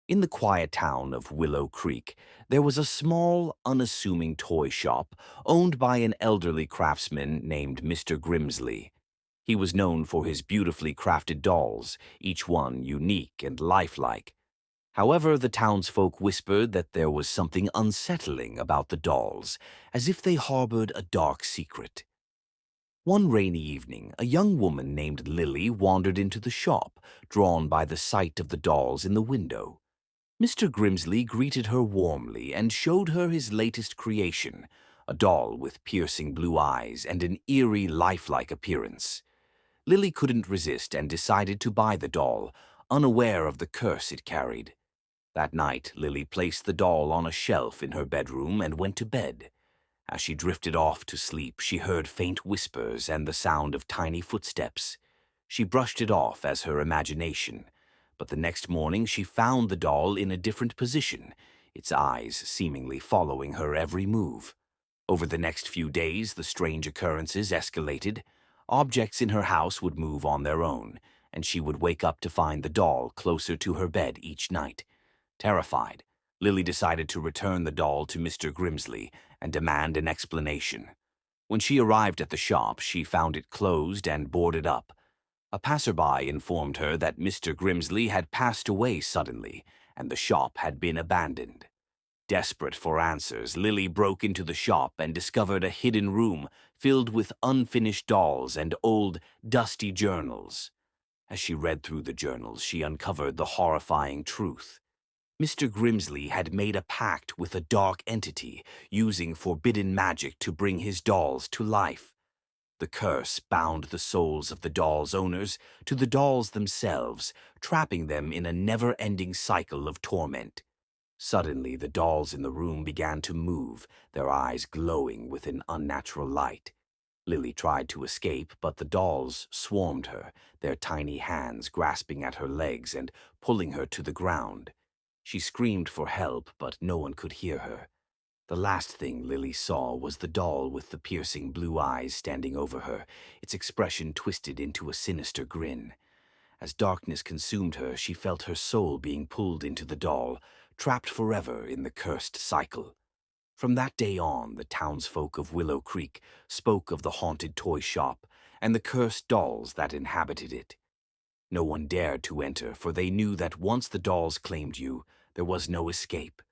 In the quiet town of Willow Creek, there was a small, unassuming toy shop owned by an elderly craftsman named Mr. Grimsley. He was known for his beautifully crafted dolls, each one unique and lifelike. However, the townsfolk whispered that there was something unsettling about the dolls, as if they harbored a dark secret. One rainy evening, a young woman named Lily wandered into the shop, drawn by the sight of the dolls in the window. Mr. Grimsley greeted her warmly and showed her his latest creation, a doll with piercing blue eyes and an eerie, lifelike appearance. Lily couldn't resist and decided to buy the doll, unaware of the curse it carried. That night, Lily placed the doll on a shelf in her bedroom and went to bed. As she drifted off to sleep, she heard faint whispers and the sound of tiny footsteps. She brushed it off as her imagination, but the next morning she found the doll in a different position, its eyes seemingly following her every move. Over the next few days, the strange occurrences escalated. Objects in her house would move on their own, and she would wake up to find the doll closer to her bed each night. Terrified, Lily decided to return the doll to Mr. Grimsley and demand an explanation. When she arrived at the shop, she found it closed and boarded up. A passerby informed her that Mr. Grimsley had passed away suddenly, and the shop had been abandoned. Desperate for answers, Lily broke into the shop and discovered a hidden room filled with unfinished dolls and old, dusty journals. As she read through the journals, she uncovered the horrifying truth. Mr. Grimsley had made a pact with a dark entity, using forbidden magic to bring his dolls to life. The curse bound the souls of the dolls' owners to the dolls themselves, trapping them in a never-ending cycle of torment. Suddenly, the dolls in the room began to move, their eyes glowing with an unnatural light. Lily tried to escape, but the dolls swarmed her, their tiny hands grasping at her legs and pulling her to the ground. She screamed for help, but no one could hear her. The last thing Lily saw was the doll with the piercing blue eyes standing over her, its expression twisted into a sinister grin. As darkness consumed her, she felt her soul being pulled into the doll, trapped forever in the cursed cycle. From that day on, the townsfolk of Willow Creek spoke of the haunted toy shop and the cursed dolls that inhabited it. No one dared to enter, for they knew that once the dolls claimed you, there was no escape.